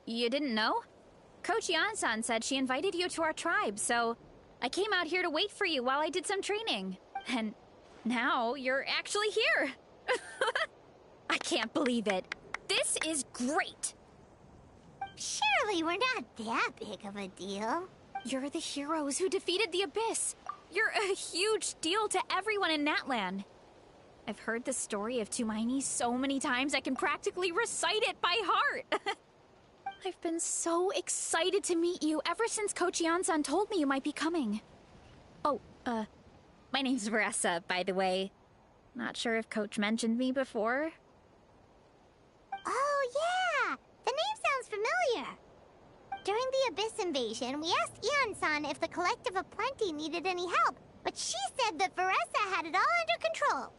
You didn't know? Coach Yan-san said she invited you to our tribe, so I came out here to wait for you while I did some training. And now you're actually here. I can't believe it. This is great. Surely we're not that big of a deal. You're the heroes who defeated the Abyss. You're a huge deal to everyone in Natlan. I've heard the story of Tumaini so many times I can practically recite it by heart. I've been so excited to meet you ever since Coach Yan-san told me you might be coming. Oh, my name's Veressa, by the way. Not sure if Coach mentioned me before. Oh, yeah! The name sounds familiar. During the Abyss invasion, we asked Ian-san if the Collective of Plenty needed any help, but she said that Veressa had it all under control.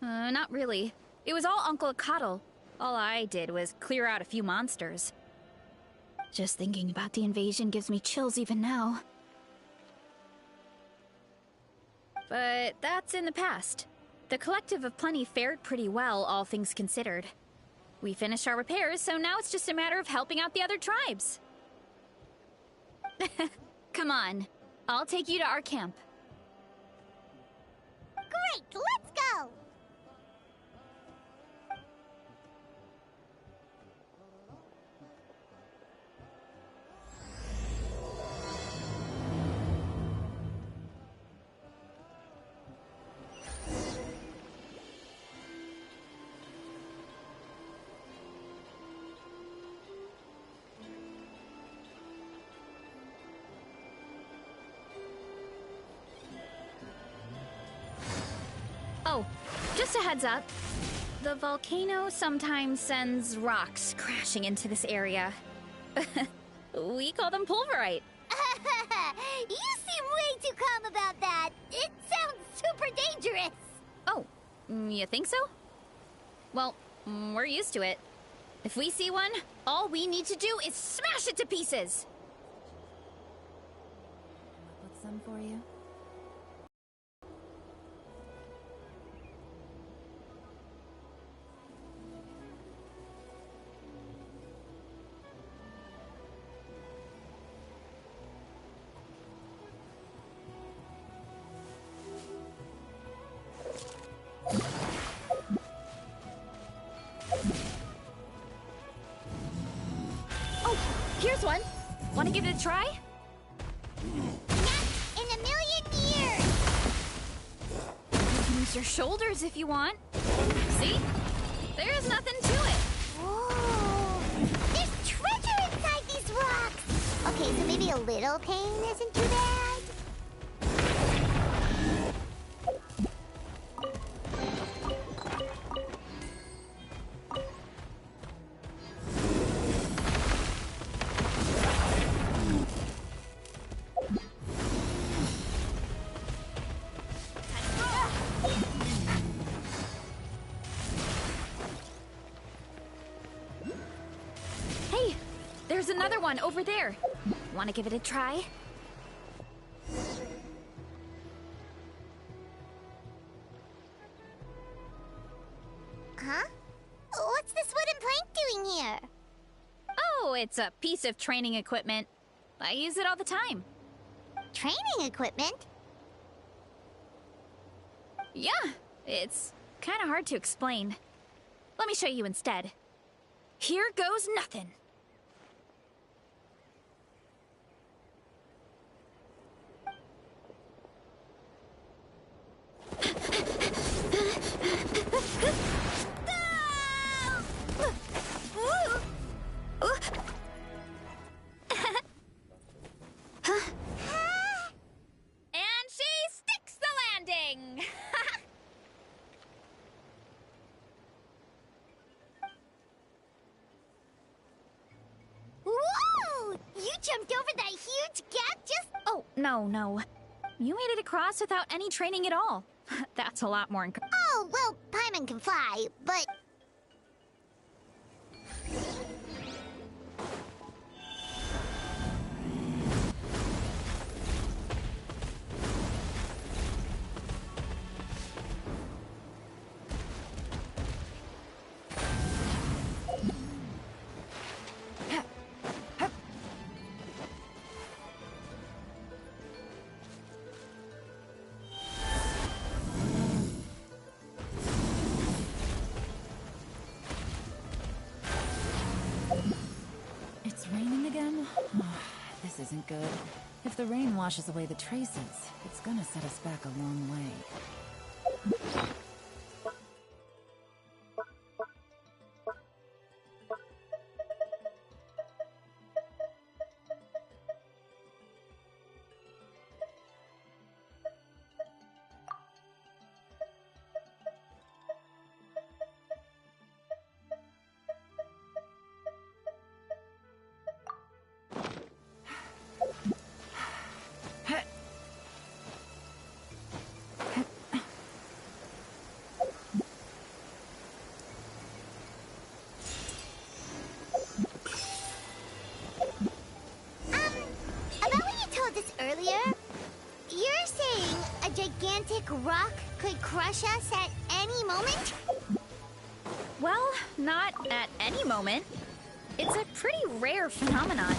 Not really. It was all Uncle Akatl. All I did was clear out a few monsters. Just thinking about the invasion gives me chills even now. But that's in the past. The Collective of Plenty fared pretty well, all things considered. We finished our repairs, so now it's just a matter of helping out the other tribes. Come on. I'll take you to our camp. Great, let's go! Oh, just a heads up. The volcano sometimes sends rocks crashing into this area. We call them pulverite. You seem way too calm about that. It sounds super dangerous. Oh, you think so? Well, we're used to it. If we see one, all we need to do is smash it to pieces. I'll put some for you. Here's one. Want to give it a try? Not in a million years! You can use your shoulders if you want. See? There's nothing to it. Whoa! There's treasure inside these rocks! Okay, so maybe a little pain isn't too bad? There's another one over there. Want to give it a try? Huh? What's this wooden plank doing here? Oh, it's a piece of training equipment. I use it all the time. Training equipment? Yeah, it's kind of hard to explain. Let me show you instead. Here goes nothing. And she sticks the landing! Whoa! You jumped over that huge gap just... Oh, no. You made it across without any training at all. That's a lot more Oh, well, Paimon can fly, but... again? This isn't good. If the rain washes away the traces, it's gonna set us back a long way. About what you told us earlier, you're saying a gigantic rock could crush us at any moment? Well, not at any moment. It's a pretty rare phenomenon.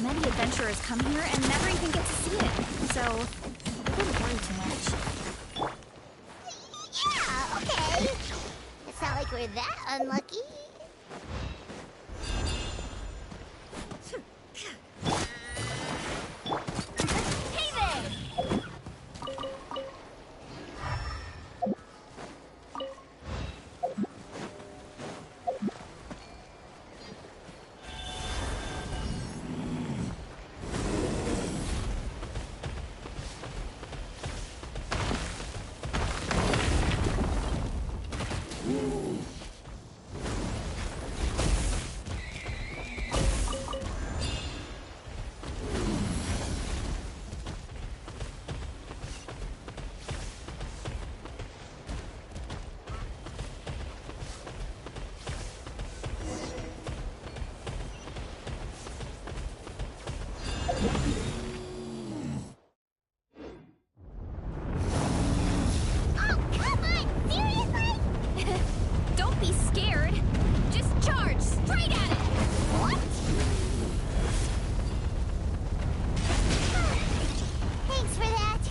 Many adventurers come here and never even get to see it, so I wouldn't worry too much. Yeah, okay. It's not like we're that unlucky. Hey there! Oh, come on! Seriously? Don't be scared. Just charge straight at it. What? Thanks for that.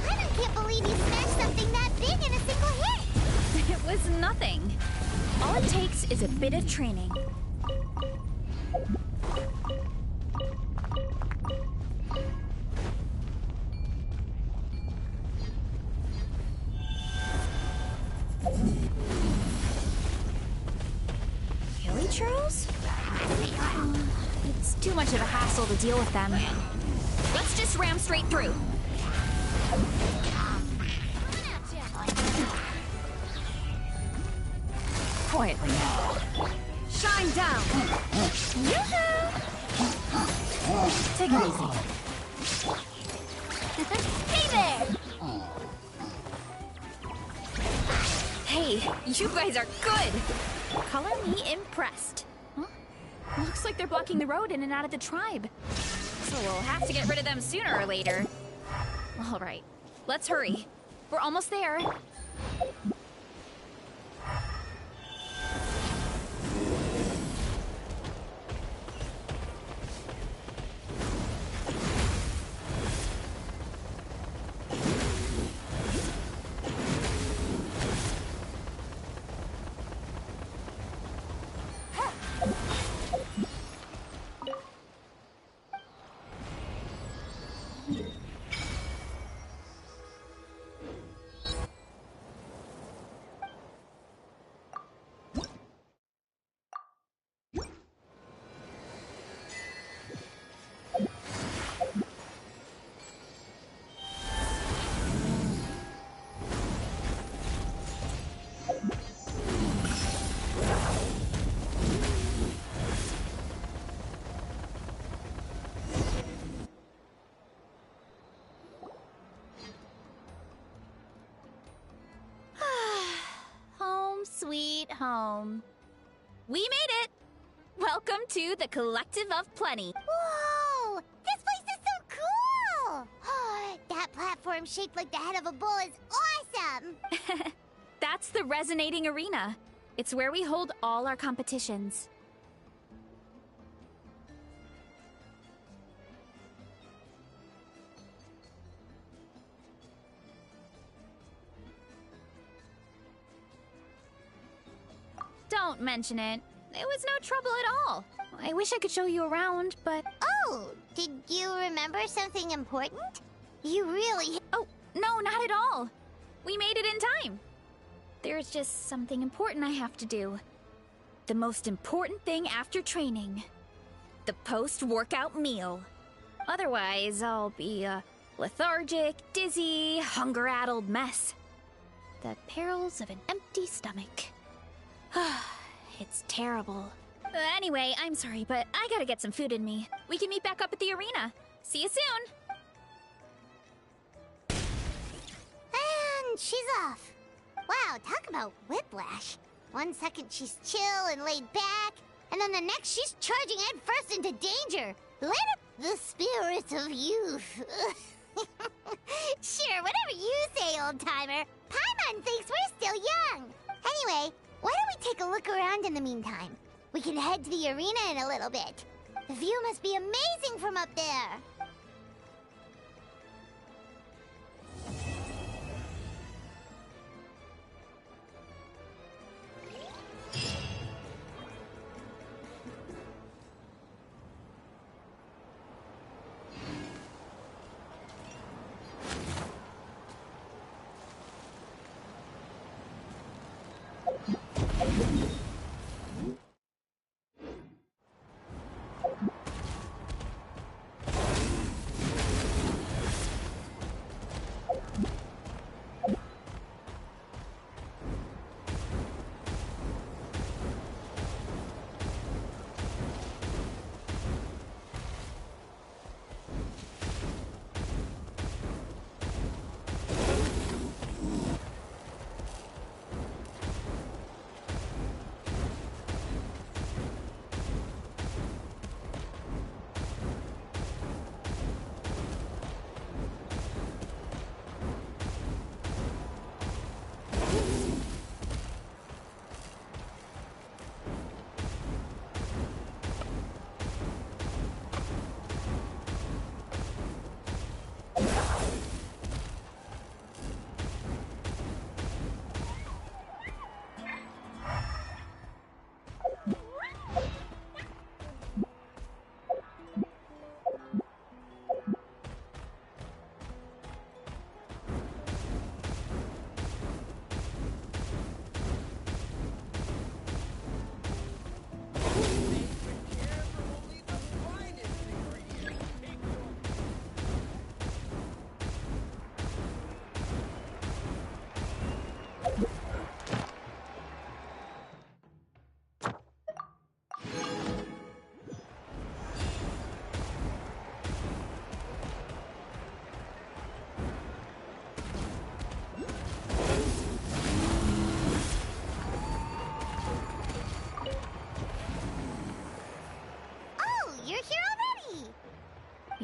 I can't believe you smashed something that big in a single hit. It was nothing. All it takes is a bit of training. Really, Charles? It's too much of a hassle to deal with them. Let's just ram straight through. Quietly now. Shine down. Yoo-hoo! Take it easy. Hey there! Hey, you guys are good! Color me impressed. Huh? Looks like they're blocking the road in and out of the tribe. So we'll have to get rid of them sooner or later. Alright, let's hurry. We're almost there. Home sweet home. We made it! Welcome to the Collective of Plenty. Whoa! This place is so cool! That platform shaped like the head of a bull is awesome! That's the Resonating Arena. It's where we hold all our competitions. Don't mention it. It was no trouble at all. I wish I could show you around, but... Oh, did you remember something important? You really... Oh, no, not at all. We made it in time. There's just something important I have to do. The most important thing after training. The post-workout meal. Otherwise, I'll be a lethargic, dizzy, hunger-addled mess. The perils of an empty stomach. It's terrible. Anyway, I'm sorry, but I gotta get some food in me. We can meet back up at the arena. See you soon! And she's off. Wow, talk about whiplash. 1 second she's chill and laid back, and then the next she's charging headfirst into danger. Let up the spirit of youth. Sure, whatever you say, old-timer. Paimon thinks we're still young. Anyway, why don't we take a look around in the meantime? We can head to the arena in a little bit. The view must be amazing from up there.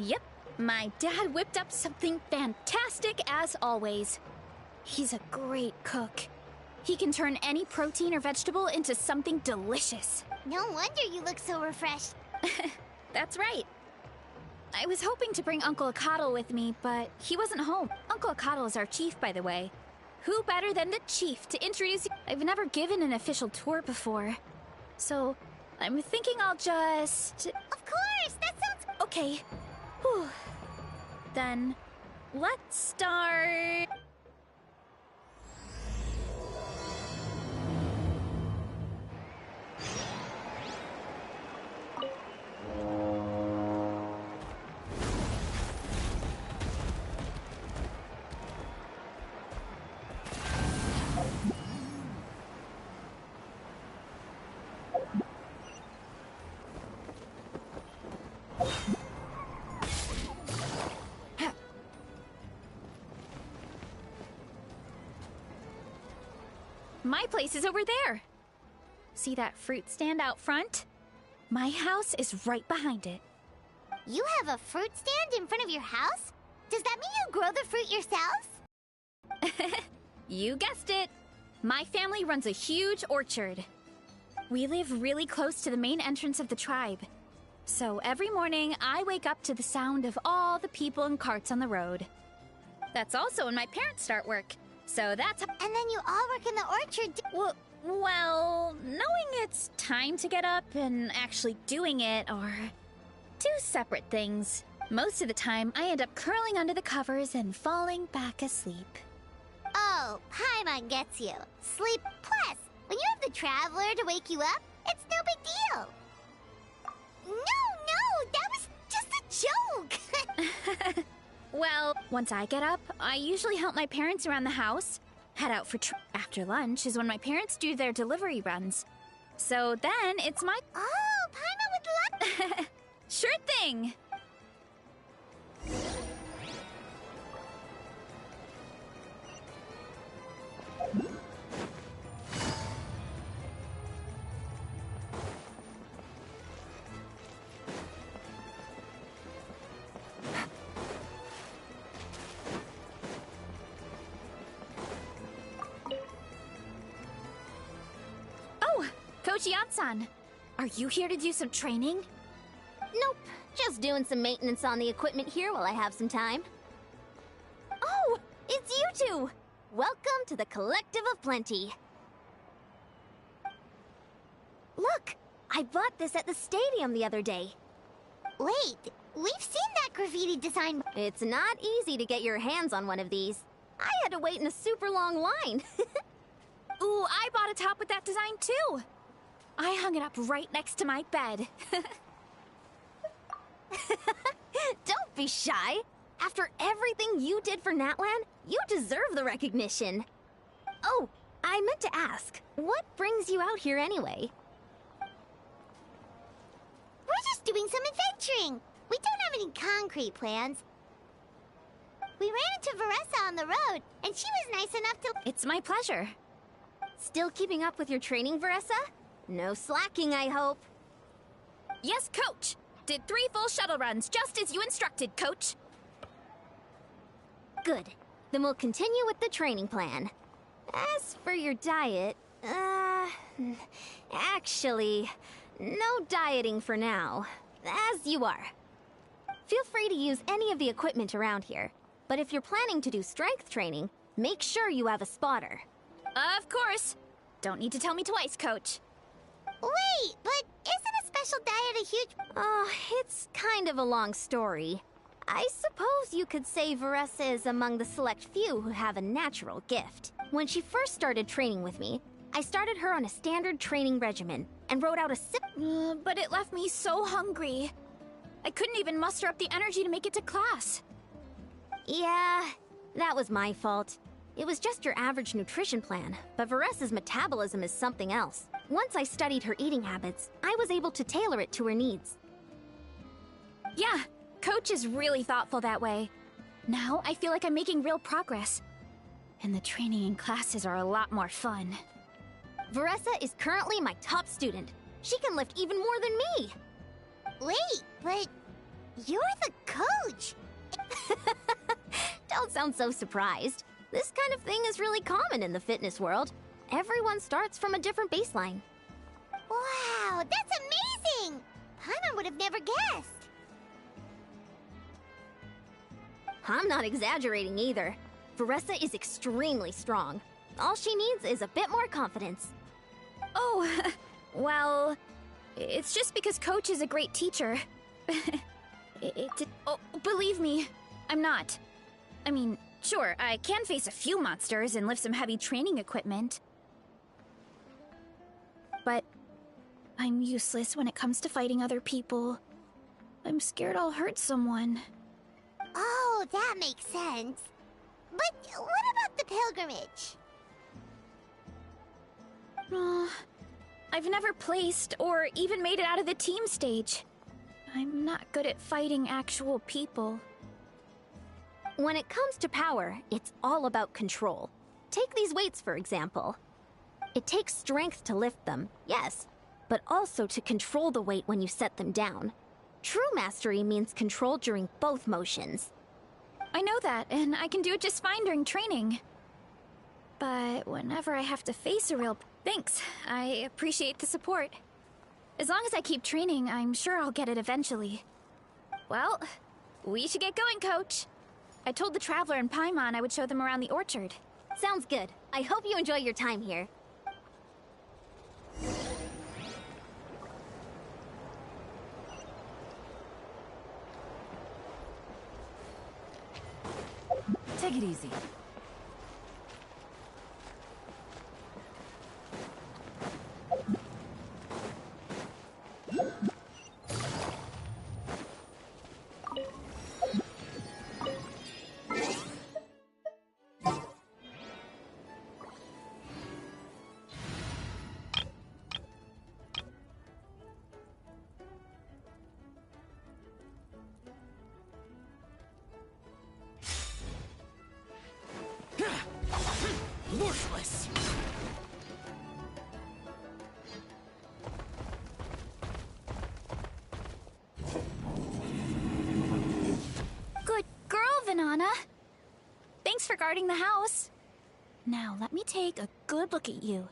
Yep, my dad whipped up something fantastic as always. He's a great cook. He can turn any protein or vegetable into something delicious. No wonder you look so refreshed. That's right. I was hoping to bring Uncle Akatl with me, but he wasn't home. Uncle Akatl is our chief, by the way. Who better than the chief to introduce you? I've never given an official tour before. So, I'm thinking I'll just... Of course! That sounds... Okay. Whew. Then, let's start... My place is over there. See that fruit stand out front? My house is right behind it. You have a fruit stand in front of your house? Does that mean you grow the fruit yourselves? You guessed it. My family runs a huge orchard. We live really close to the main entrance of the tribe. So every morning, I wake up to the sound of all the people and carts on the road. That's also when my parents start work. So that's how— And then you all work in the orchard. Well, Well, knowing it's time to get up and actually doing it are two separate things. Most of the time, I end up curling under the covers and falling back asleep. Oh, Paimon gets you. Sleep plus. When you have the Traveler to wake you up, it's no big deal. No, that was just a joke. Well, once I get up, I usually help my parents around the house. Head out for after lunch is when my parents do their delivery runs. So then it's my... Oh, Paimon would love... Sure thing! Oh, Coach Yan-san, are you here to do some training? Nope, just doing some maintenance on the equipment here while I have some time. Oh, it's you two! Welcome to the Collective of Plenty. Look, I bought this at the stadium the other day. Wait, we've seen that graffiti design. It's not easy to get your hands on one of these. I had to wait in a super long line. Ooh, I bought a top with that design too! I hung it up right next to my bed. Don't be shy. After everything you did for Natlan, you deserve the recognition. Oh, I meant to ask, what brings you out here anyway? We're just doing some adventuring. We don't have any concrete plans. We ran into Veressa on the road, and she was nice enough to... It's my pleasure. Still keeping up with your training, Veressa? No slacking, I hope. Yes, Coach! Did 3 full shuttle runs, just as you instructed, Coach. Good. Then we'll continue with the training plan. As for your diet, actually, no dieting for now. As you are. Feel free to use any of the equipment around here. But if you're planning to do strength training, make sure you have a spotter. Of course. Don't need to tell me twice, Coach. Wait, but isn't a special diet a huge... Oh, it's kind of a long story. I suppose you could say Veressa is among the select few who have a natural gift. When she first started training with me, I started her on a standard training regimen and wrote out a But it left me so hungry. I couldn't even muster up the energy to make it to class. Yeah, that was my fault. It was just your average nutrition plan, but Veressa's metabolism is something else. Once I studied her eating habits, I was able to tailor it to her needs. Yeah, Coach is really thoughtful that way. Now I feel like I'm making real progress. And the training and classes are a lot more fun. Veressa is currently my top student. She can lift even more than me. Wait, but you're the coach. Don't sound so surprised. This kind of thing is really common in the fitness world. Everyone starts from a different baseline. Wow, that's amazing! Paimon would have never guessed. I'm not exaggerating either. Veressa is extremely strong. All she needs is a bit more confidence. Oh, well, it's just because Coach is a great teacher. Oh, believe me, I'm not. I mean, sure, I can face a few monsters and lift some heavy training equipment. But I'm useless when it comes to fighting other people. I'm scared I'll hurt someone. Oh, that makes sense. But what about the pilgrimage? I've never placed or even made it out of the team stage. I'm not good at fighting actual people. When it comes to power, it's all about control. Take these weights, for example. It takes strength to lift them, yes, but also to control the weight when you set them down. True mastery means control during both motions. I know that, and I can do it just fine during training. But whenever I have to face a real... Thanks, I appreciate the support. As long as I keep training, I'm sure I'll get it eventually. Well, we should get going, Coach. I told the Traveler and Paimon I would show them around the orchard. Sounds good. I hope you enjoy your time here. Take it easy. Worthless! Good girl, Vanana. Thanks for guarding the house. Now, let me take a good look at you.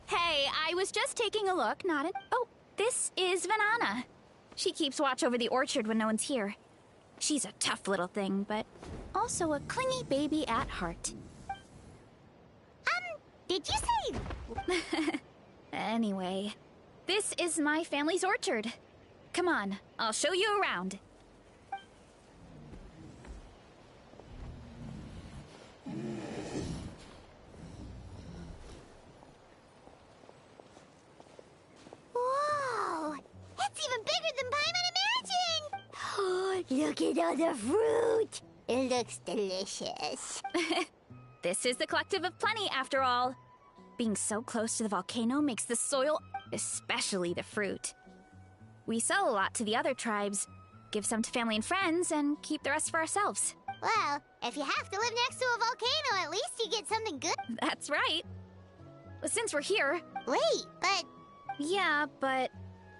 Hey, I was just taking a look, not an... Oh, this is Vanana. She keeps watch over the orchard when no one's here. She's a tough little thing, but also a clingy baby at heart. Did you say... Anyway, this is my family's orchard. Come on, I'll show you around. Whoa! It's even bigger than Paimon imagined! Oh, look at all the fruit! It looks delicious. This is the Collective of Plenty, after all. Being so close to the volcano makes the soil, especially the fruit. We sell a lot to the other tribes, give some to family and friends, and keep the rest for ourselves. Well, if you have to live next to a volcano, at least you get something good. That's right. Since we're here... Wait, but... Yeah, but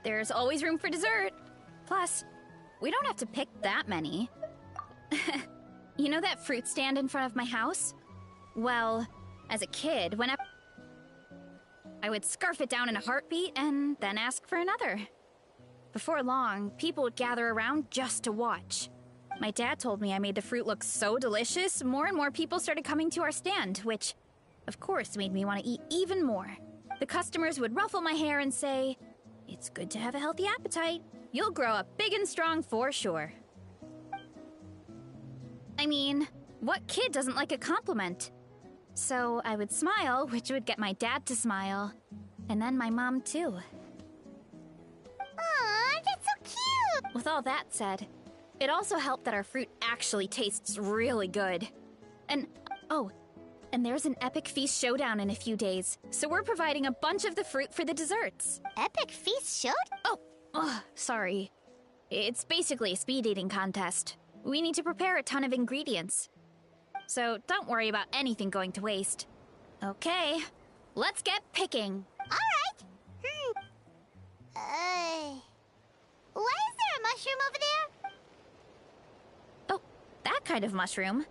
there's always room for dessert. Plus, we don't have to pick that many. You know that fruit stand in front of my house? Well, as a kid, whenever I would scarf it down in a heartbeat and then ask for another. Before long, people would gather around just to watch. My dad told me I made the fruit look so delicious, more and more people started coming to our stand, which, of course, made me want to eat even more. The customers would ruffle my hair and say, "It's good to have a healthy appetite. You'll grow up big and strong for sure." I mean, what kid doesn't like a compliment? So I would smile, which would get my dad to smile. And then my mom, too. Aw, that's so cute! With all that said, it also helped that our fruit actually tastes really good. And, oh, and there's an epic feast showdown in a few days, so we're providing a bunch of the fruit for the desserts. Epic Feast showed? Oh, sorry. It's basically a speed eating contest. We need to prepare a ton of ingredients. So don't worry about anything going to waste. Okay, let's get picking. Alright. Why is there a mushroom over there? Oh, that kind of mushroom.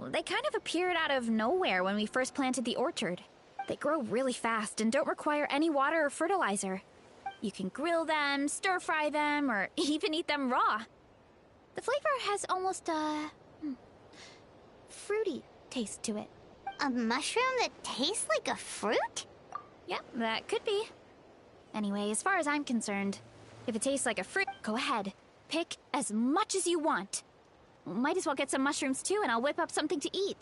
They kind of appeared out of nowhere when we first planted the orchard. They grow really fast and don't require any water or fertilizer. You can grill them, stir-fry them, or even eat them raw. The flavor has almost a fruity taste to it. A mushroom that tastes like a fruit? Yeah, that could be. Anyway, as far as I'm concerned, if it tastes like a fruit, go ahead. Pick as much as you want. Might as well get some mushrooms too, and I'll whip up something to eat.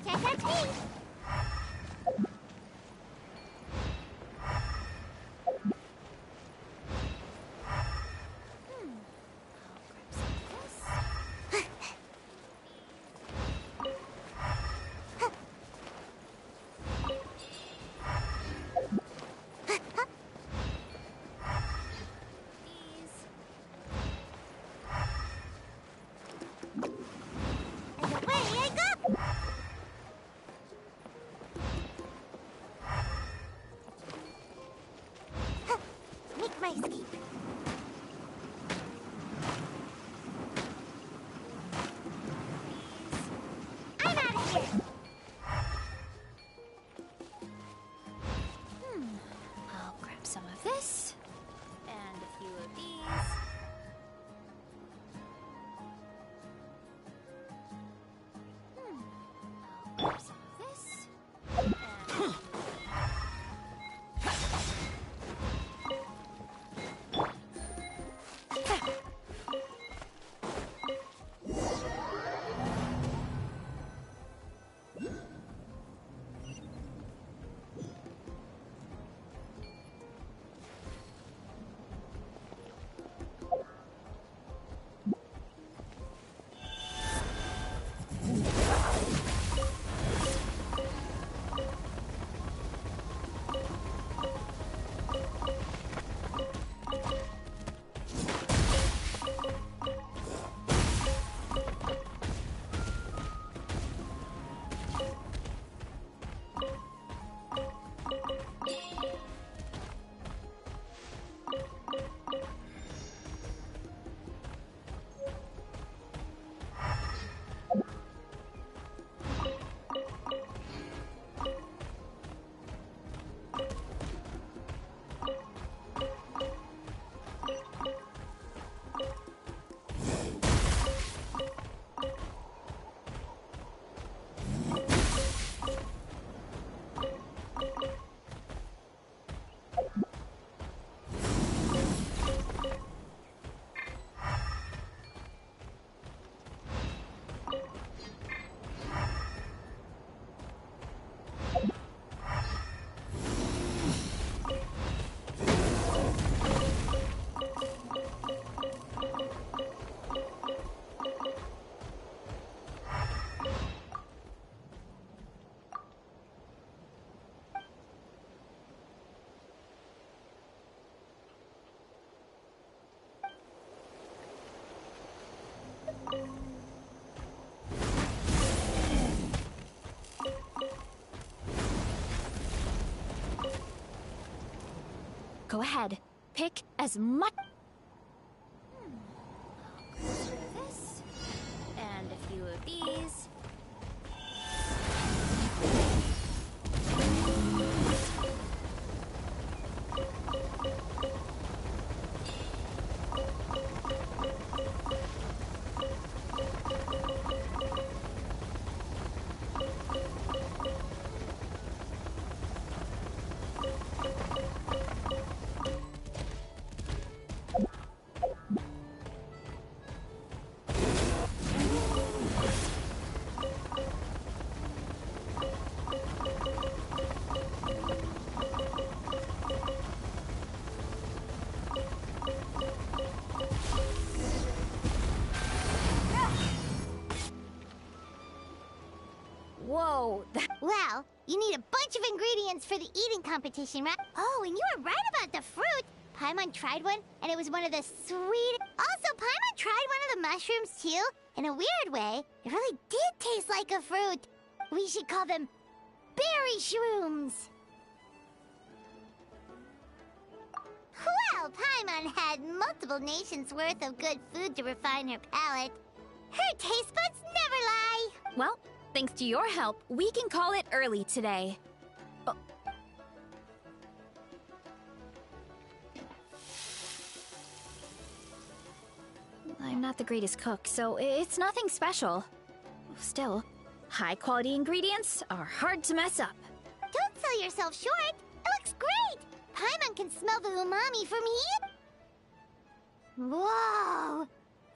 Can't touch me! Go ahead. Pick as much... This. And a few of these. Whoa, Well, you need a bunch of ingredients for the eating competition, right? Oh, and you were right about the fruit. Paimon tried one, and it was one of the sweet... Also, Paimon tried one of the mushrooms, too. In a weird way, it really did taste like a fruit. We should call them berry shrooms. Well, Paimon had multiple nations' worth of good food to refine her palate. Her taste buds never lie. well, thanks to your help, we can call it early today. Oh. I'm not the greatest cook, so it's nothing special. Still, high-quality ingredients are hard to mess up. Don't sell yourself short. It looks great. Paimon can smell the umami from here. Whoa!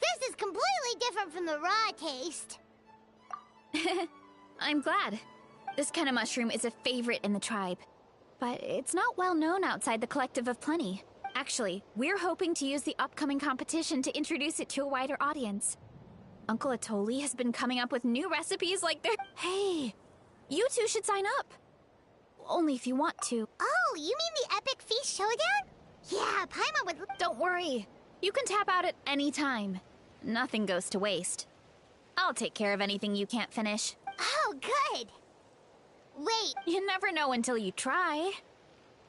This is completely different from the raw taste. I'm glad. This kind of mushroom is a favorite in the tribe. But it's not well known outside the Collective of Plenty. Actually, we're hoping to use the upcoming competition to introduce it to a wider audience. Uncle Atoli has been coming up with new recipes like they're... Hey, you two should sign up. Only if you want to. Oh, you mean the Epic Feast Showdown? Yeah, Paimon would... Don't worry. You can tap out at any time. Nothing goes to waste. I'll take care of anything you can't finish. Oh, good. Wait. You never know until you try.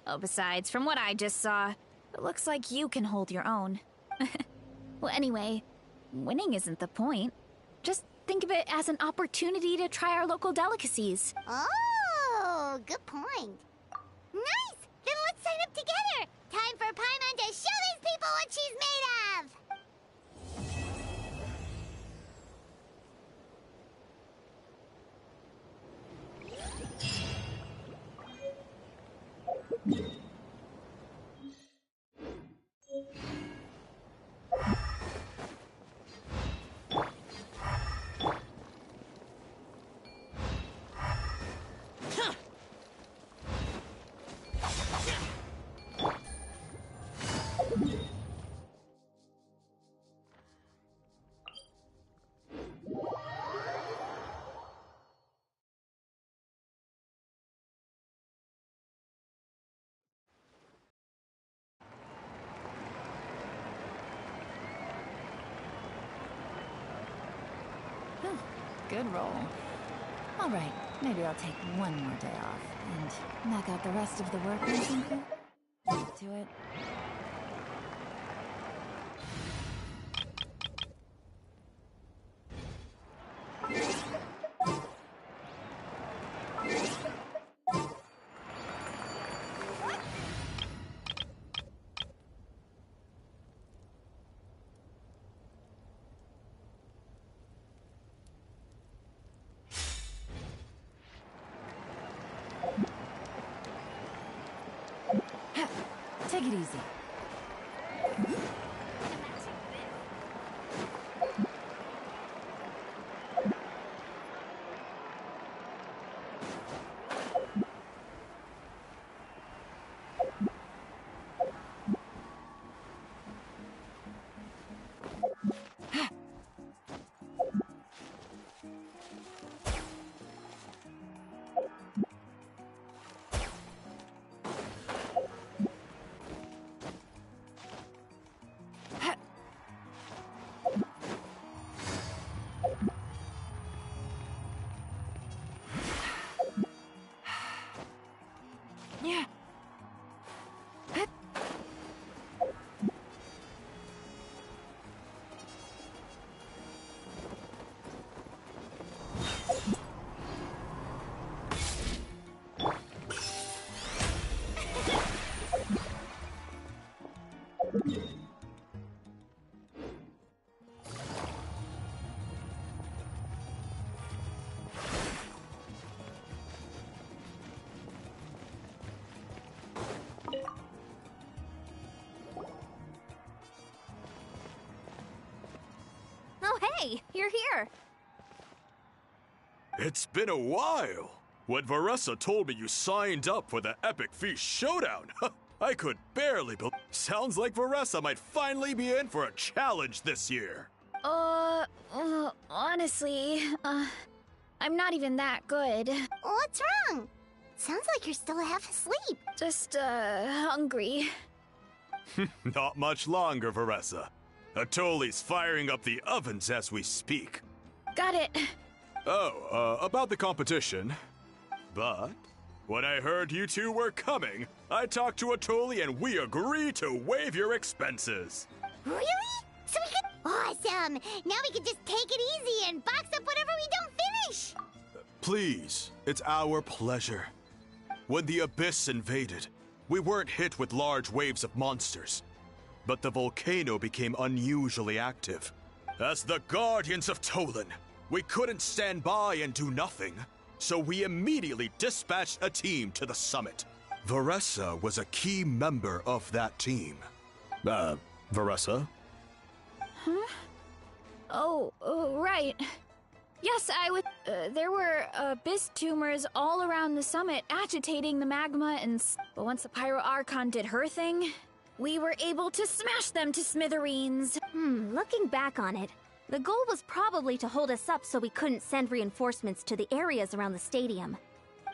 Oh, besides, from what I just saw, it looks like you can hold your own. Well, anyway, winning isn't the point. Just think of it as an opportunity to try our local delicacies. Oh, good point. Nice! Then let's sign up together. Time for Paimon to show these people what she's made of. Good roll. All right, maybe I'll take one more day off and knock out the rest of the work or something. To it. Take it easy. you're here. It's been a while. When Varessa told me you signed up for the Epic Feast Showdown, I could barely believe. Sounds like Varessa might finally be in for a challenge this year. Honestly, I'm not even that good. What's wrong? Sounds like you're still half asleep. Just, hungry. Not much longer, Varessa. Atoli's firing up the ovens as we speak. Got it. Oh, about the competition. But when I heard you two were coming, I talked to Atoli and we agreed to waive your expenses. Really? So we could... Awesome! Now we can just take it easy and box up whatever we don't finish! Please, it's our pleasure. When the Abyss invaded, we weren't hit with large waves of monsters, but the volcano became unusually active. As the Guardians of Tolan, we couldn't stand by and do nothing, so we immediately dispatched a team to the summit. Varessa was a key member of that team. Varessa? Oh, right. Yes, there were abyss tumors all around the summit agitating the magma but once the Pyro Archon did her thing, we were able to smash them to smithereens. Looking back on it, the goal was probably to hold us up so we couldn't send reinforcements to the areas around the stadium.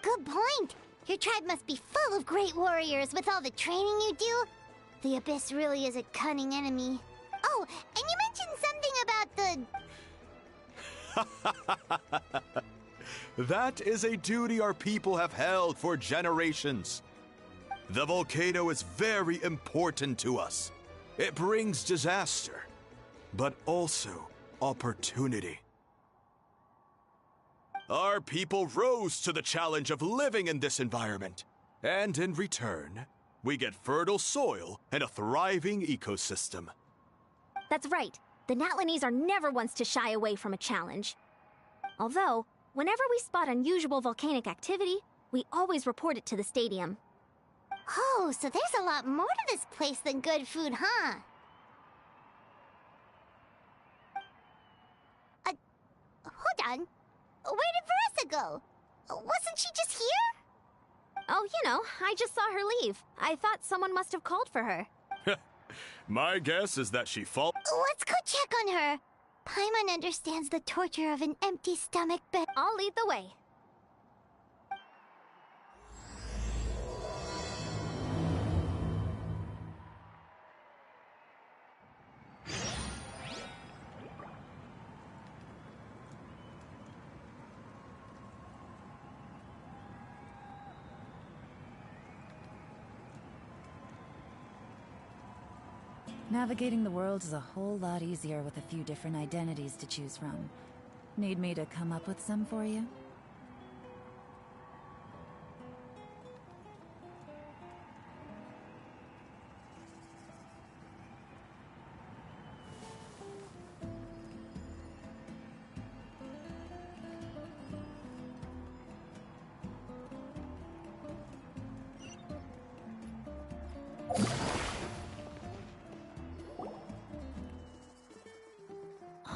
Good point! Your tribe must be full of great warriors with all the training you do. The Abyss really is a cunning enemy. Oh, and you mentioned something about the... That is a duty our people have held for generations. The volcano is very important to us. It brings disaster, but also opportunity. Our people rose to the challenge of living in this environment, and in return, we get fertile soil and a thriving ecosystem. That's right. The Natlanese are never ones to shy away from a challenge. Although, whenever we spot unusual volcanic activity, we always report it to the stadium. Oh, so there's a lot more to this place than good food, huh? Hold on. Where did Varessa go? Wasn't she just here? Oh, I just saw her leave. I thought someone must have called for her. My guess is that she Let's go check on her. Paimon understands the torture of an empty stomach, but... I'll lead the way. Navigating the world is a whole lot easier with a few different identities to choose from. Need me to come up with some for you?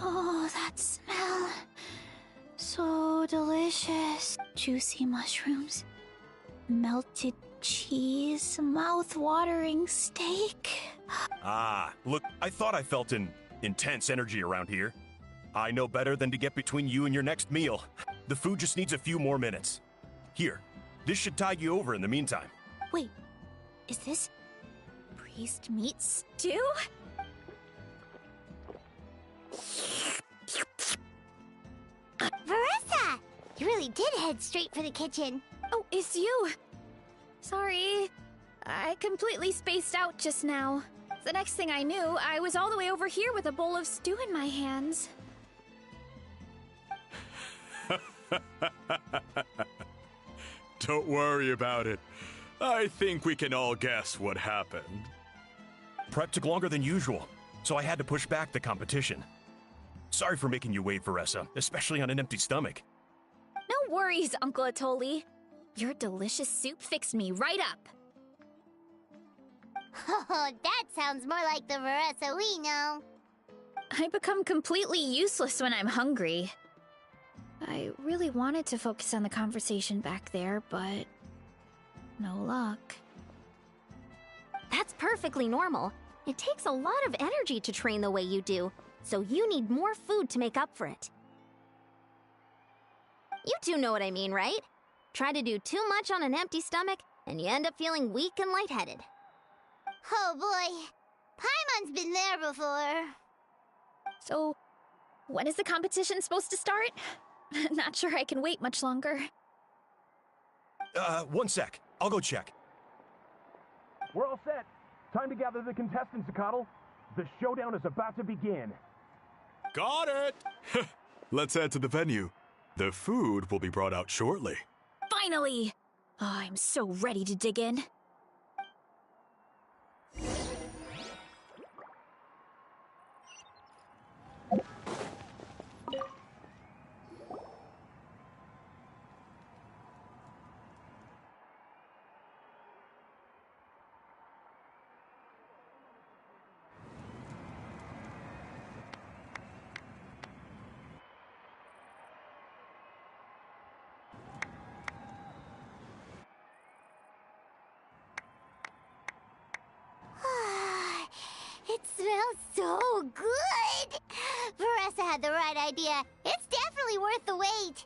Oh, that smell. So delicious. Juicy mushrooms, melted cheese, mouth-watering steak. Ah, look, I thought I felt an intense energy around here. I know better than to get between you and your next meal. The food just needs a few more minutes. Here, this should tide you over in the meantime. Wait, is this priest meat stew? Varessa! You really did head straight for the kitchen. Oh, it's you. Sorry. I completely spaced out just now. The next thing I knew, I was all the way over here with a bowl of stew in my hands. Don't worry about it. I think we can all guess what happened. Prep took longer than usual, so I had to push back the competition. Sorry for making you wait, Varessa, especially on an empty stomach. No worries, Uncle Atoli. Your delicious soup fixed me right up. Oh, that sounds more like the Varessa we know. I become completely useless when I'm hungry. I really wanted to focus on the conversation back there, but no luck. That's perfectly normal. It takes a lot of energy to train the way you do, so you need more food to make up for it. You two know what I mean, right? Try to do too much on an empty stomach, and you end up feeling weak and lightheaded. Oh boy, Paimon's been there before. So, when is the competition supposed to start? Not sure I can wait much longer. One sec. I'll go check. We're all set. Time to gather the contestants, Akatl. The showdown is about to begin. Got it! Let's head to the venue. The food will be brought out shortly. Finally! Oh, I'm so ready to dig in. It smells so good! Veressa had the right idea. It's definitely worth the wait.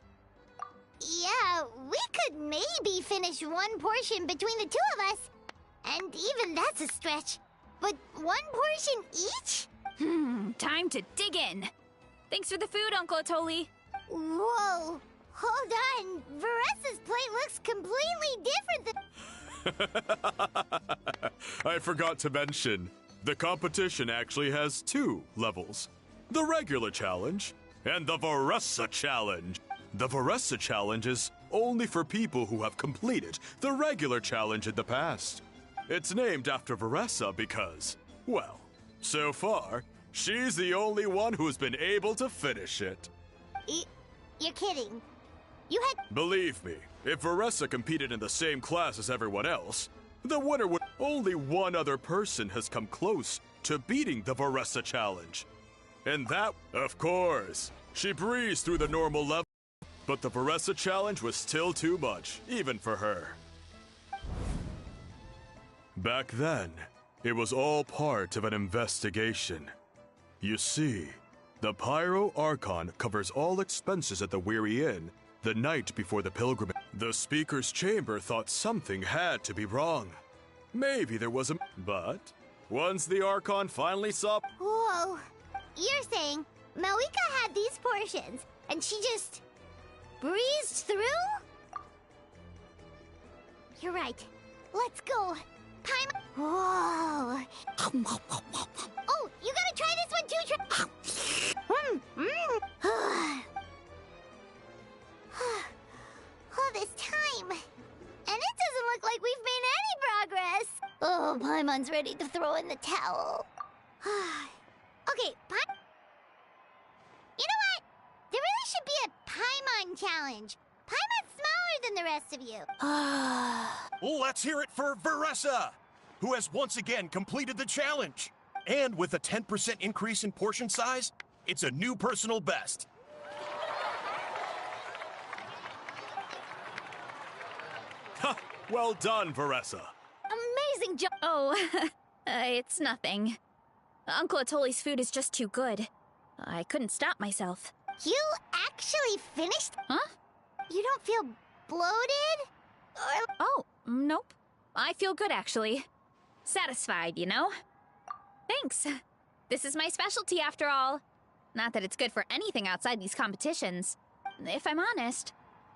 Yeah, we could maybe finish one portion between the two of us. And even that's a stretch. But one portion each? Time to dig in. Thanks for the food, Uncle Atoli. Whoa! Hold on. Veressa's plate looks completely different than... I forgot to mention, the competition actually has 2 levels. The regular challenge and the Veressa challenge. The Veressa challenge is only for people who have completed the regular challenge in the past. It's named after Veressa because, well, so far, she's the only one who's been able to finish it. You're kidding. You had... Believe me, if Veressa competed in the same class as everyone else, the winner would... Only one other person has come close to beating the Veressa challenge. And that, of course, she breezed through the normal level, but the Veressa challenge was still too much, even for her. Back then, it was all part of an investigation. You see, the Pyro Archon covers all expenses at the Weary Inn the night before the pilgrimage. The Speaker's Chamber thought something had to be wrong. Maybe there was a... But once the Archon finally saw... Whoa. You're saying Malika had these portions, and she just... breezed through? You're right. Let's go. Paimon... Whoa. Oh, you gotta try this one too. All this time. And it doesn't look like we've made any progress. Oh, Paimon's ready to throw in the towel. Okay, you know what? There really should be a Paimon challenge. Paimon's smaller than the rest of you. Let's hear it for Veressa, who has once again completed the challenge. And with a 10% increase in portion size, it's a new personal best. Ha! Well done, Veressa. Amazing job! Oh, it's nothing. Uncle Atoli's food is just too good. I couldn't stop myself. You actually finished? Huh? You don't feel bloated? Or... Oh, nope. I feel good, actually. Satisfied, you know? Thanks. This is my specialty, after all. Not that it's good for anything outside these competitions. If I'm honest,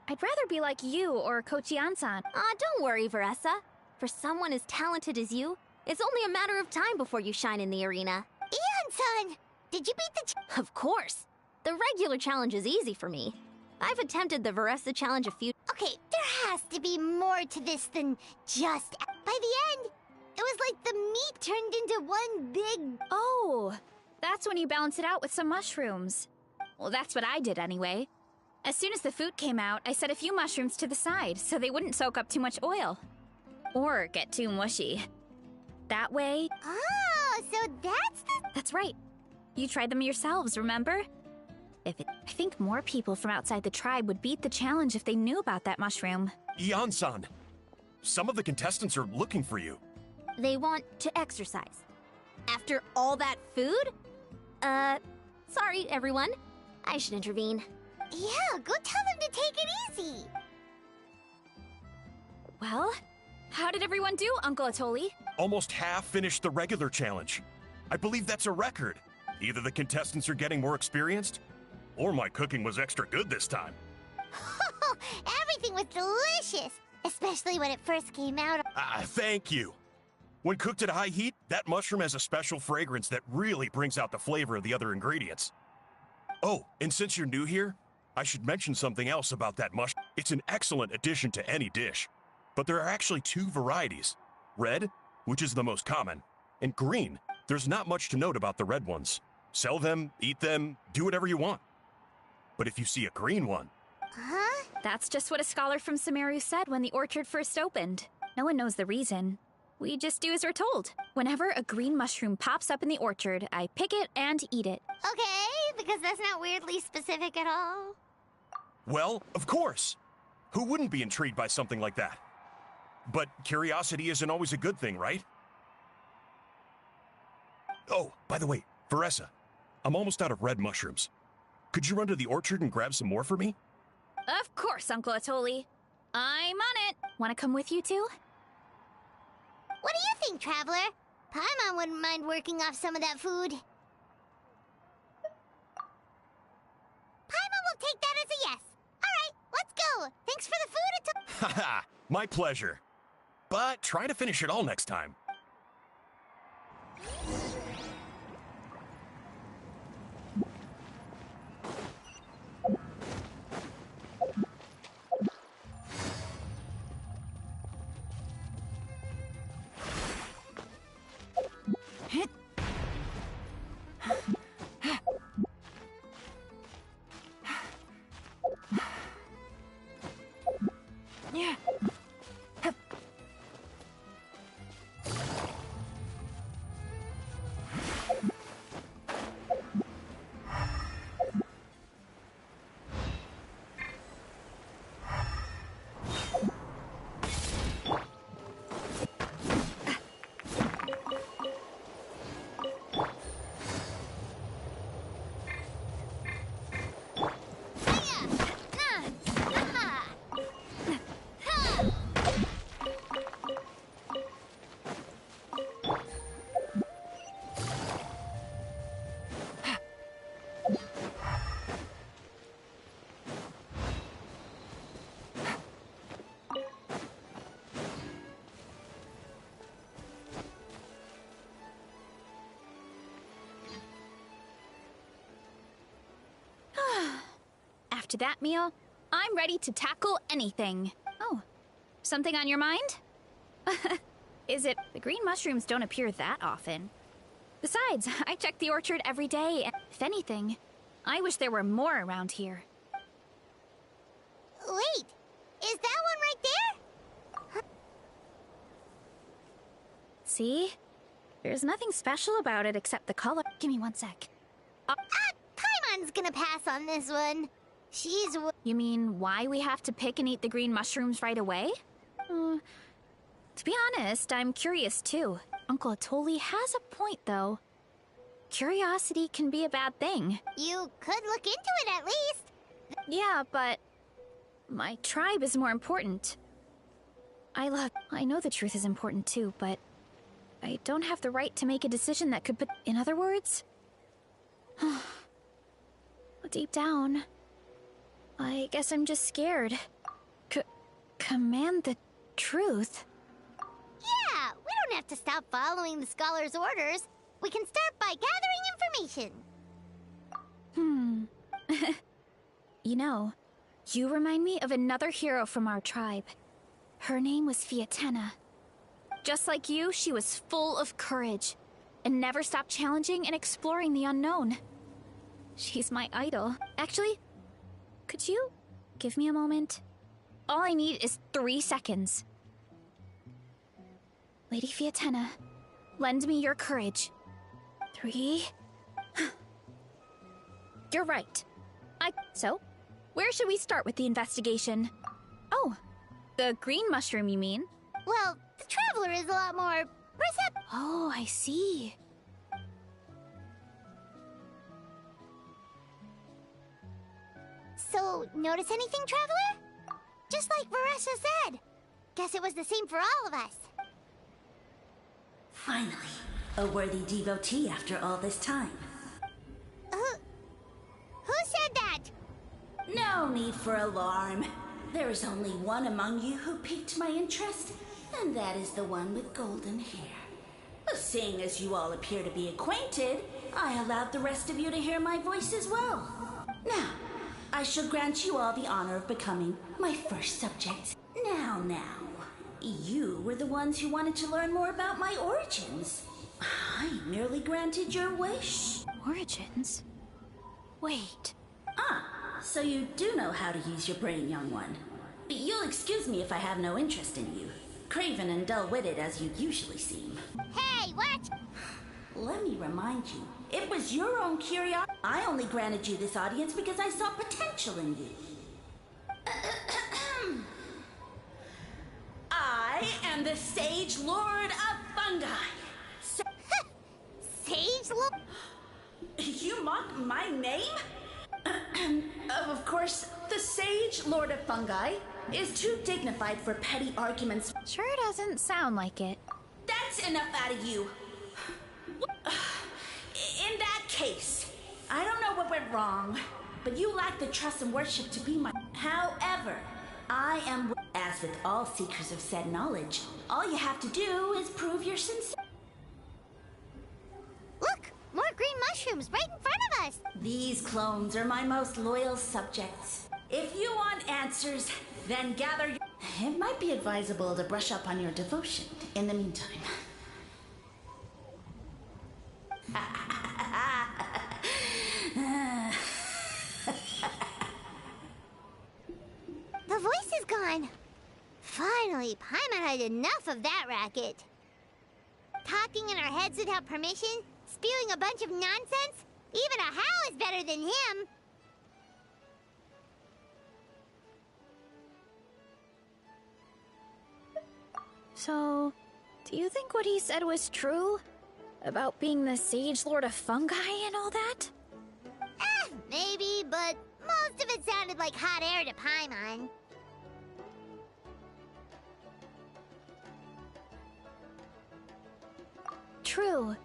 I'd rather be like you or Kochi-an-san. Don't worry, Veressa. For someone as talented as you, it's only a matter of time before you shine in the arena. Ian-san, did you beat the... Of course. The regular challenge is easy for me. I've attempted the Veressa challenge a few... Okay, there has to be more to this than just... By the end, it was like the meat turned into one big... Oh, that's when you balance it out with some mushrooms. Well, that's what I did anyway. As soon as the food came out, I set a few mushrooms to the side so they wouldn't soak up too much oil. Or get too mushy. That way... Oh, so that's the... That's right. You tried them yourselves, remember? I think more people from outside the tribe would beat the challenge if they knew about that mushroom. Ian-san, some of the contestants are looking for you. They want to exercise. After all that food? Sorry, everyone. I should intervene. Yeah, go tell them to take it easy. Well, how did everyone do, Uncle Atoli? Almost half finished the regular challenge. I believe that's a record. Either the contestants are getting more experienced, or my cooking was extra good this time. Everything was delicious, especially when it first came out. Thank you. When cooked at high heat, that mushroom has a special fragrance that really brings out the flavor of the other ingredients. Oh, and since you're new here, I should mention something else about that mushroom. It's an excellent addition to any dish. But there are actually two varieties. Red, which is the most common, and green. There's not much to note about the red ones. Sell them, eat them, do whatever you want. But if you see a green one... Huh? That's just what a scholar from Sumeru said when the orchard first opened. No one knows the reason. We just do as we're told. Whenever a green mushroom pops up in the orchard, I pick it and eat it. Okay, because that's not weirdly specific at all. Well, of course. Who wouldn't be intrigued by something like that? But curiosity isn't always a good thing, right? Oh, by the way, Veressa, I'm almost out of red mushrooms. Could you run to the orchard and grab some more for me? Of course, Uncle Atoli. I'm on it. Want to come with you too? What do you think, Traveler? Paimon wouldn't mind working off some of that food. Paimon will take that as a yes. All right, let's go. Thanks for the food, Haha, my pleasure. But try to finish it all next time. Yeah. After that meal, I'm ready to tackle anything. Oh, something on your mind? Is it? The green mushrooms don't appear that often. Besides, I check the orchard every day, and if anything, I wish there were more around here. Wait, is that one right there? See? There's nothing special about it except the color. Give me 1 sec. Paimon's gonna pass on this one. She's... You mean why we have to pick and eat the green mushrooms right away? To be honest, I'm curious too. Uncle Atoli has a point, though. Curiosity can be a bad thing. You could look into it at least. Yeah, but my tribe is more important. I know the truth is important too, but I don't have the right to make a decision that could put... In other words... Deep down, I guess I'm just scared. Command the truth? Yeah, we don't have to stop following the scholar's orders. We can start by gathering information. You know, you remind me of another hero from our tribe. Her name was Fiatena. Just like you, she was full of courage and never stopped challenging and exploring the unknown. She's my idol. Actually, could you give me a moment? All I need is 3 seconds. Lady Fiatena, lend me your courage. 3, you're right. So, where should we start with the investigation? Oh, the green mushroom, you mean? Well, the Traveler is a lot more receptive. Oh, I see. So, notice anything, Traveler? Just like Varesha said. Guess it was the same for all of us. Finally, a worthy devotee after all this time. Who said that? No need for alarm. There is only one among you who piqued my interest, and that is the one with golden hair. Seeing as you all appear to be acquainted, I allowed the rest of you to hear my voice as well. Now, I shall grant you all the honor of becoming my first subject. Now, you were the ones who wanted to learn more about my origins. I merely granted your wish. Origins? Wait. So you do know how to use your brain, young one. You'll excuse me if I have no interest in you, craven and dull-witted as you usually seem. Hey, what? Let me remind you, it was your own curiosity. I only granted you this audience because I saw potential in you. I am the Sage Lord of Fungi. Sage Lord? You mock my name? Of course, the Sage Lord of Fungi is too dignified for petty arguments. Sure doesn't sound like it. That's enough out of you. In that case, I don't know what went wrong, but you lack the trust and worship to be my... However, I am... As with all seekers of said knowledge, all you have to do is prove you're sincere. Look! More green mushrooms right in front of us! These clones are my most loyal subjects. If you want answers, then gather your... It might be advisable to brush up on your devotion in the meantime. The voice is gone. Finally, Paimon had enough of that racket. Talking in our heads without permission, spewing a bunch of nonsense. Even a How is better than him. So, do you think what he said was true? About being the Sage Lord of Fungi and all that? Maybe, but most of it sounded like hot air to Paimon. True.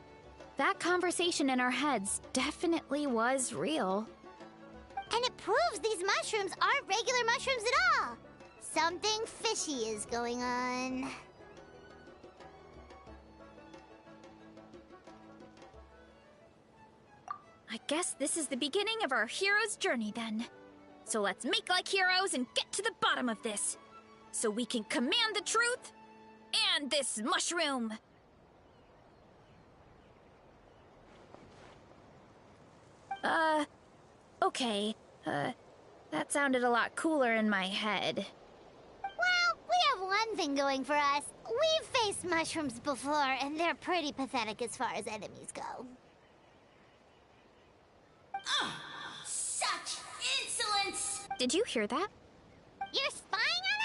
That conversation in our heads definitely was real. And it proves these mushrooms aren't regular mushrooms at all. Something fishy is going on. I guess this is the beginning of our hero's journey then. So let's make like heroes and get to the bottom of this. So we can command the truth and this mushroom. Okay. That sounded a lot cooler in my head. Well, we have one thing going for us. We've faced mushrooms before, and they're pretty pathetic as far as enemies go. Such insolence! Did you hear that? You're spying on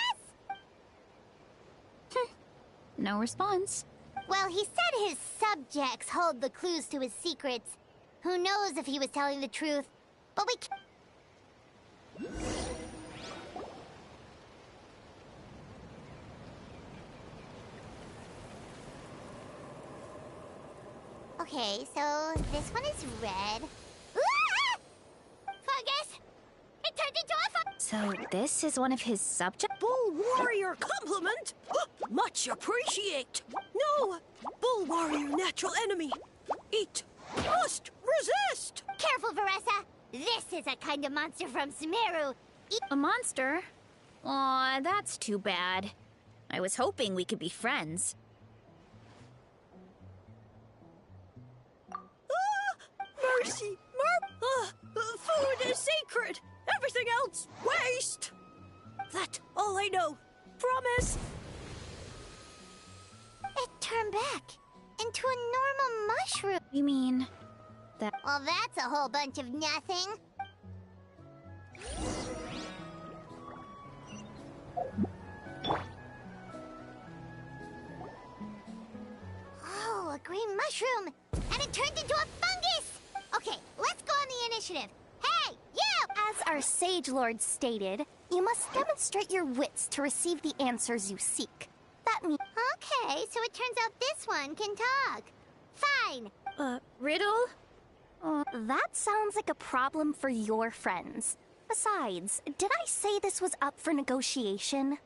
us? No response. Well, he said his subjects hold the clues to his secrets. Who knows if he was telling the truth, but we can't... Okay, so this one is red. Ah! Fungus! It turned into a So this is one of his subjects? Bull Warrior compliment! Much appreciate! No! Bull Warrior natural enemy! Eat! Must resist! Careful, Varessa! This is a kind of monster from Sumeru. A monster? Aw, that's too bad. I was hoping we could be friends. Mercy! Food is sacred! Everything else, waste! That's all I know. Promise! It turned back into a normal mushroom. You mean that... Well, that's a whole bunch of nothing. Oh, a green mushroom! And it turned into a fungus! Okay, let's go on the initiative. Hey, you! As our Sage Lord stated, you must demonstrate your wits to receive the answers you seek. That means... Okay, so it turns out this one can talk. Fine. Riddle? That sounds like a problem for your friends. Besides, did I say this was up for negotiation?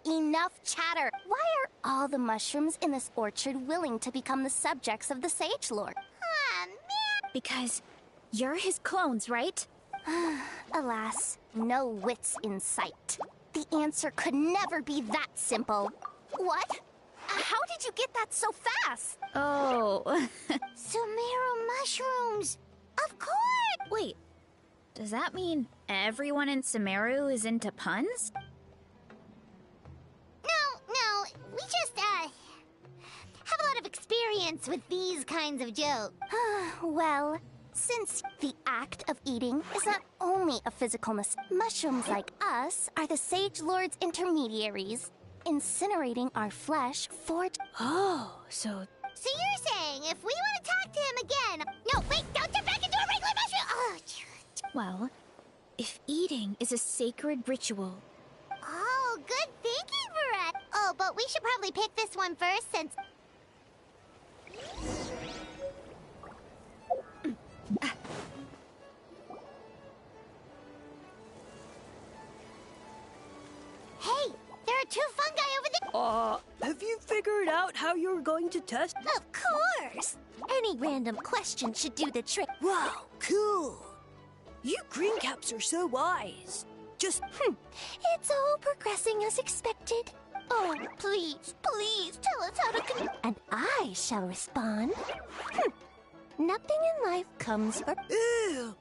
Enough chatter. Why are all the mushrooms in this orchard willing to become the subjects of the Sage Lord? Ah, man! Because you're his clones, right? Alas, no wits in sight. The answer could never be that simple. What? How did you get that so fast? Oh. Sumeru mushrooms! Of course! Wait, does that mean everyone in Sumeru is into puns? No, we just, have a lot of experience with these kinds of jokes. Well, since the act of eating is not only a physical mushrooms like us are the Sage Lord's intermediaries, incinerating our flesh for... Oh, so... So you're saying if we want to talk to him again... No, wait, don't turn back into a regular mushroom! Oh, Well, if eating is a sacred ritual... Oh, good thinking, Varette. Oh, but we should probably pick this one first since... Hey, there are two fungi over there. Have you figured out how you're going to test? Of course! Any random question should do the trick. Wow, cool. You green caps are so wise. Just, It's all progressing as expected. Oh, please, please tell us how to and I shall respond. Nothing in life comes for... ew.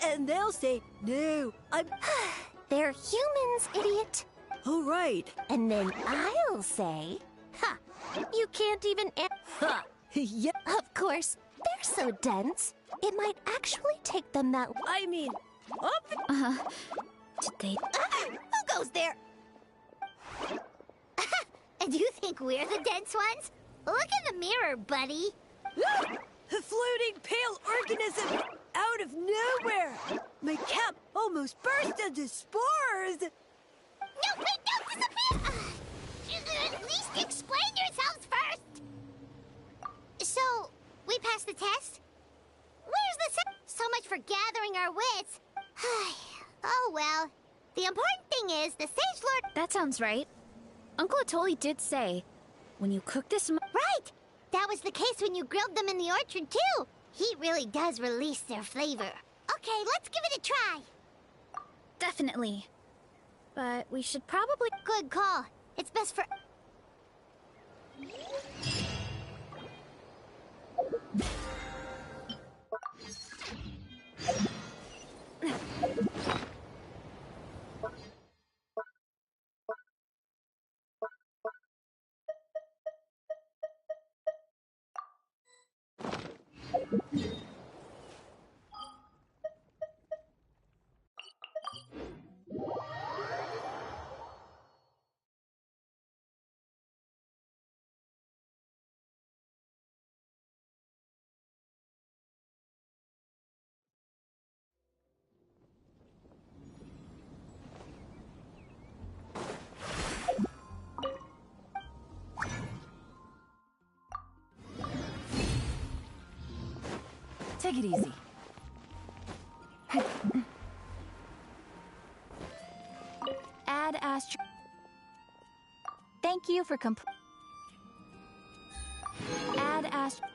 And they'll say, no, I'm... They're humans, idiot. All right. And then I'll say, ha, you can't even... Ha. Yeah, Of course, they're so dense, it might actually take them that... I mean, up. Did they... Who goes there? And you think we're the dense ones? Look in the mirror, buddy. A floating pale organism out of nowhere. My cap almost burst into spores. No, wait, don't disappear! At least explain yourselves first! So, we passed the test? Where's the so much for gathering our wits. Oh well. The important thing is the Sage Lord... That sounds right. Uncle Atoli did say, when you cook this... Right! That was the case when you grilled them in the orchard, too. Heat really does release their flavor. Okay, let's give it a try. Definitely. But we should probably... Good call. It's best for... Take it easy. Add Astro... Thank you for Add Astro...